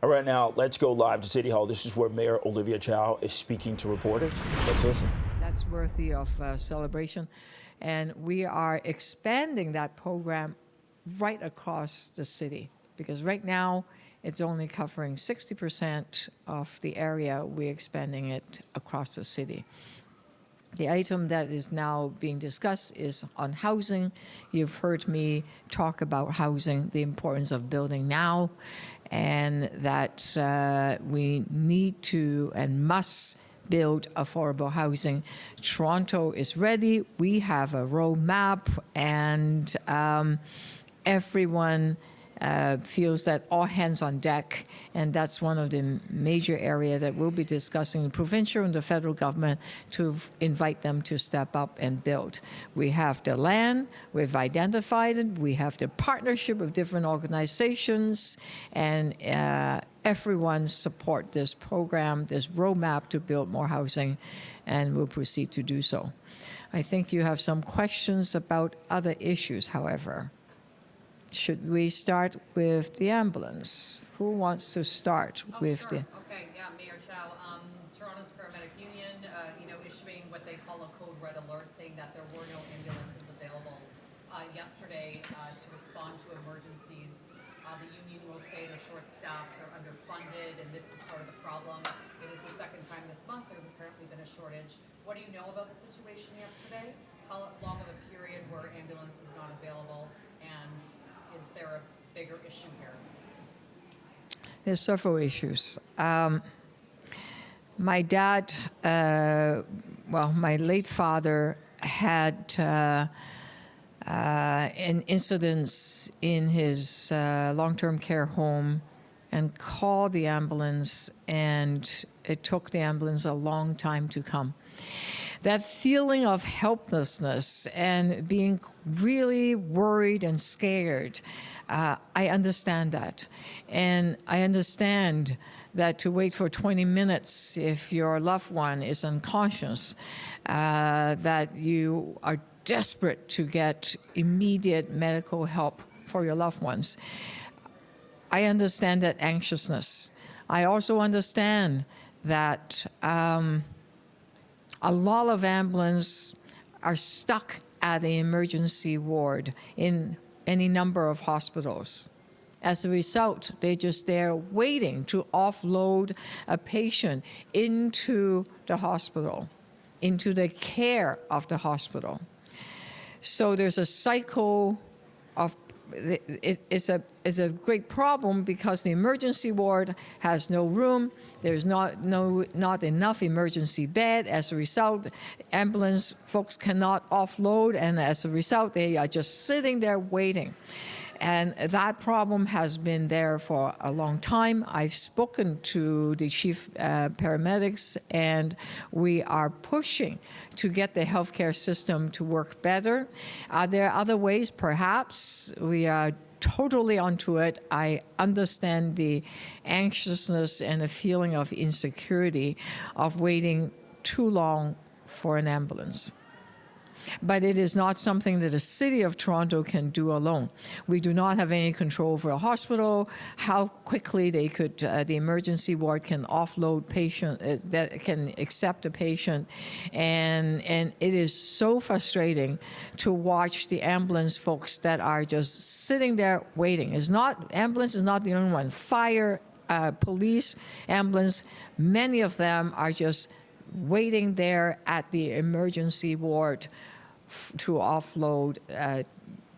All right, now let's go live to City Hall. This is where Mayor Olivia Chow is speaking to reporters. Let's listen. That's worthy of celebration. And we are expanding that program right across the city because right now it's only covering 60% of the area. We're expanding it across the city. The item that is now being discussed is on housing. You've heard me talk about housing, the importance of building now, and that we need to and must build affordable housing. Toronto is ready. We have a roadmap, and everyone feels that all hands on deck, and that's one of the major areas that we'll be discussing the provincial and the federal government to invite them to step up and build. We have the land, we've identified it, we have the partnership of different organizations, and everyone support this program, this roadmap to build more housing, and we'll proceed to do so. I think you have some questions about other issues, however. Should we start with the ambulance? Who wants to start with sure. the... Okay, yeah, Mayor Chow. Toronto's paramedic union, issuing what they call a code red alert, saying that there were no ambulances available yesterday to respond to emergencies. The union will say they're short-staffed, they're underfunded, and this is part of the problem. It is the second time this month there's apparently been a shortage. What do you know about the situation yesterday? How long of a period were ambulances not available? And is there a bigger issue here? There's several issues. My dad, my late father had an incident in his long-term care home and called the ambulance, and it took the ambulance a long time to come. That feeling of helplessness and being really worried and scared, I understand that. And I understand that to wait for 20 minutes if your loved one is unconscious, that you are desperate to get immediate medical help for your loved ones. I understand that anxiousness. I also understand that a lot of ambulances are stuck at the emergency ward in any number of hospitals. As a result, they're just there waiting to offload a patient into the hospital, into the care of the hospital. So there's a cycle of it's a great problem because the emergency ward has no room. There's not enough emergency bed. As a result, ambulance folks cannot offload, and as a result, they are just sitting there waiting. And that problem has been there for a long time. I've spoken to the chief paramedics, and we are pushing to get the healthcare system to work better. Are there other ways? Perhaps. We are totally onto it. I understand the anxiousness and the feeling of insecurity of waiting too long for an ambulance. But it is not something that the City of Toronto can do alone. We do not have any control over a hospital, how quickly they could, the emergency ward can offload patient, that can accept a patient. And it is so frustrating to watch the ambulance folks that are just sitting there waiting. Ambulance is not the only one. Fire, police, ambulance, many of them are just waiting there at the emergency ward to offload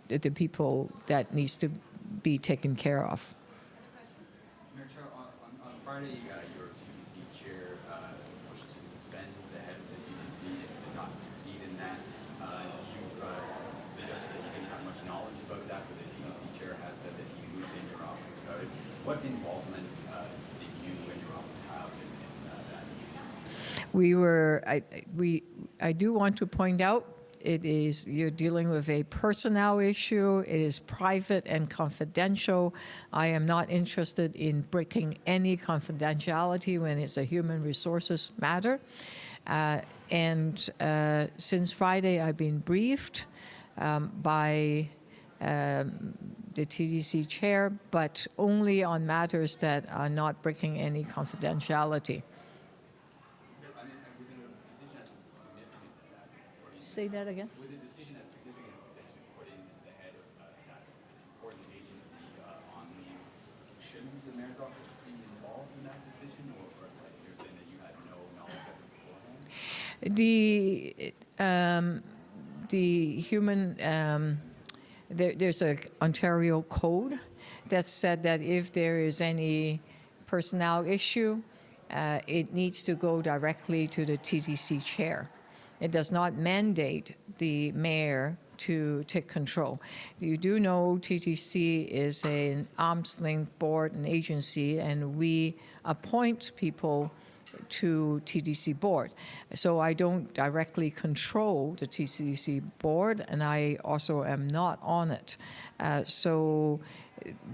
the people that needs to be taken care of. Mayor Chow, on Friday, your TTC chair pushed to suspend the head of the TTC and did not succeed in that. You've suggested that you didn't have much knowledge about that, but the TTC chair has said that he moved in your office about it. What involvement did you and your office have in that meeting? I do want to point out, you're dealing with a personnel issue. It is private and confidential. I am not interested in breaking any confidentiality when it's a human resources matter. And since Friday, I've been briefed by the TDC chair, but only on matters that are not breaking any confidentiality. I mean, with a decision as significant as that, putting, Say that again? with a decision as significant as potentially putting the head of that important agency on leave, shouldn't the mayor's office be involved in that decision, or like you're saying that you had no knowledge of it beforehand? The human there's a Ontario code that said that if there is any personnel issue, it needs to go directly to the TTC chair. It does not mandate the mayor to take control. You do know TTC is an arm's length board and agency, and we appoint people to TDC board. So I don't directly control the TDC board, and I also am not on it. So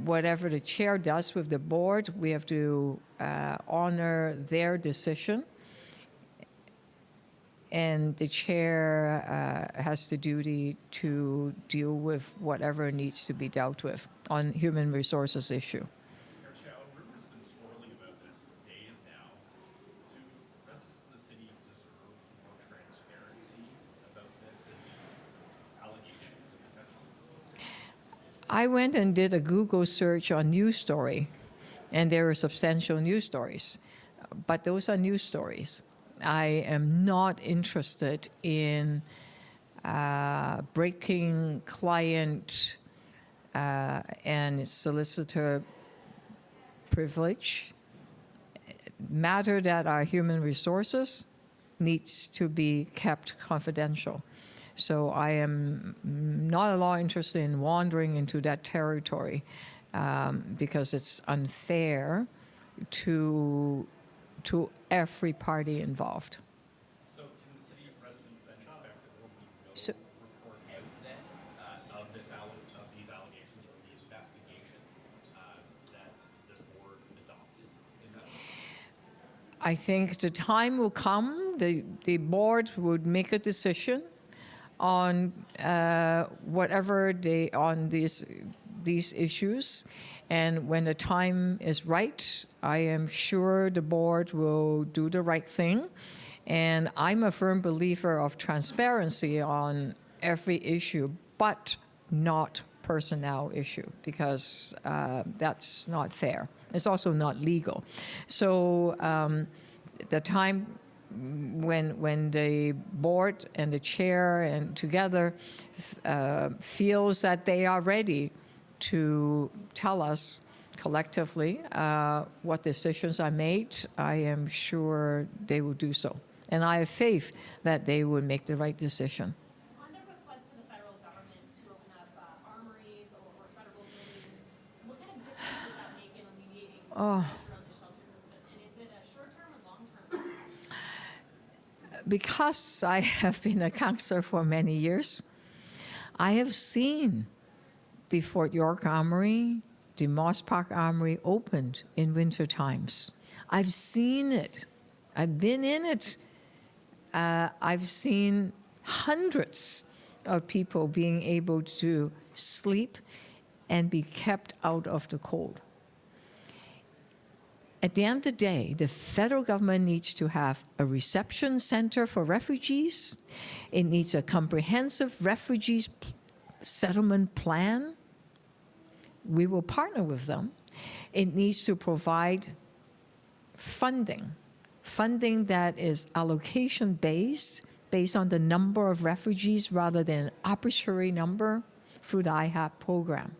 whatever the chair does with the board, we have to honor their decision. And the chair has the duty to deal with whatever needs to be dealt with on human resources issue. Mayor Chow, rumors have been swirling about this for days now. Do residents of the city deserve more transparency about this allegations and potential? I went and did a Google search on news story, and there were substantial news stories, but those are news stories. I am not interested in breaking client and solicitor privilege. Matter that are human resources needs to be kept confidential. So I am not at all interested in wandering into that territory because it's unfair to every party involved. So can the city residents then expect that there will be no So- report out then of these allegations or the investigation that the board adopted in that? I think the time will come, the board would make a decision on whatever on these issues. And when the time is right, I am sure the board will do the right thing. And I'm a firm believer of transparency on every issue, but not personnel issue, because that's not fair. It's also not legal. So the time when the board and the chair and together feels that they are ready to tell us collectively what decisions are made, I am sure they will do so. And I have faith that they will make the right decision. On the request for the federal government to open up armories or federal buildings, what kind of difference would that make in alleviating the pressure on the shelter system? And is it a short-term or long-term solution? Because I have been a counselor for many years, I have seen the Fort York Armory, the Moss Park Armory opened in winter times. I've seen it. I've been in it. I've seen hundreds of people being able to sleep and be kept out of the cold. At the end of the day, the federal government needs to have a reception center for refugees. It needs a comprehensive refugees settlement plan. We will partner with them. It needs to provide funding that is allocation based on the number of refugees rather than an arbitrary number through the IHAP program.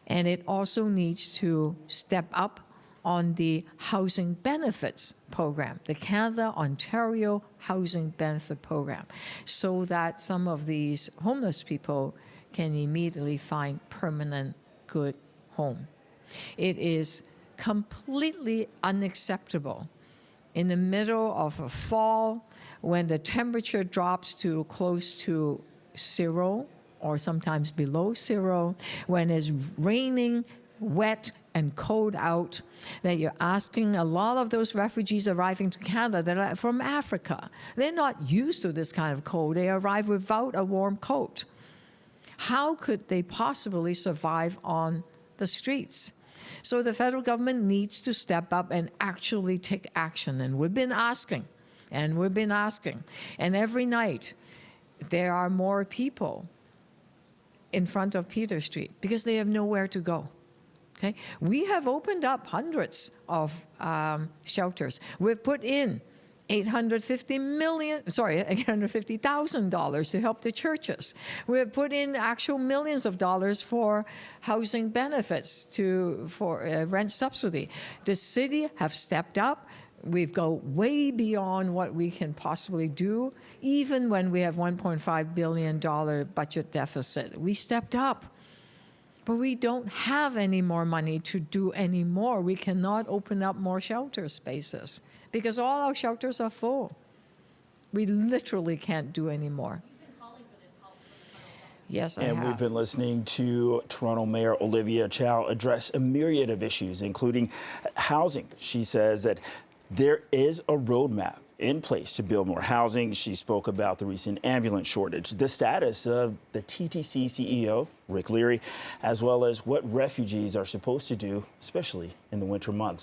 And it also needs to step up on the housing benefits program, the Canada-Ontario Housing Benefit Program, so that some of these homeless people can immediately find permanent good home. It is completely unacceptable in the middle of a fall when the temperature drops to close to 0 or sometimes below 0, when it's raining, wet, and cold out, that you're asking a lot of those refugees arriving to Canada that are from Africa. They're not used to this kind of cold. They arrive without a warm coat. How could they possibly survive on the streets? So the federal government needs to step up and actually take action. And we've been asking, and we've been asking. And every night, there are more people in front of Peter Street because they have nowhere to go. Okay? We have opened up hundreds of shelters. We've put in $850,000 to help the churches. We have put in actual millions of dollars for housing benefits, for rent subsidy. The city have stepped up. We've go way beyond what we can possibly do, even when we have $1.5 billion budget deficit. We stepped up. But we don't have any more money to do any more. We cannot open up more shelter spaces because all our shelters are full. We literally can't do any more. You've been calling for this help from the federal government. Yes, I And have. we've been listening to Toronto Mayor Olivia Chow address a myriad of issues, including housing. She says that there is a roadmap in place to build more housing. She spoke about the recent ambulance shortage, the status of the TTC CEO, Rick Leary, as well as what refugees are supposed to do, especially in the winter months.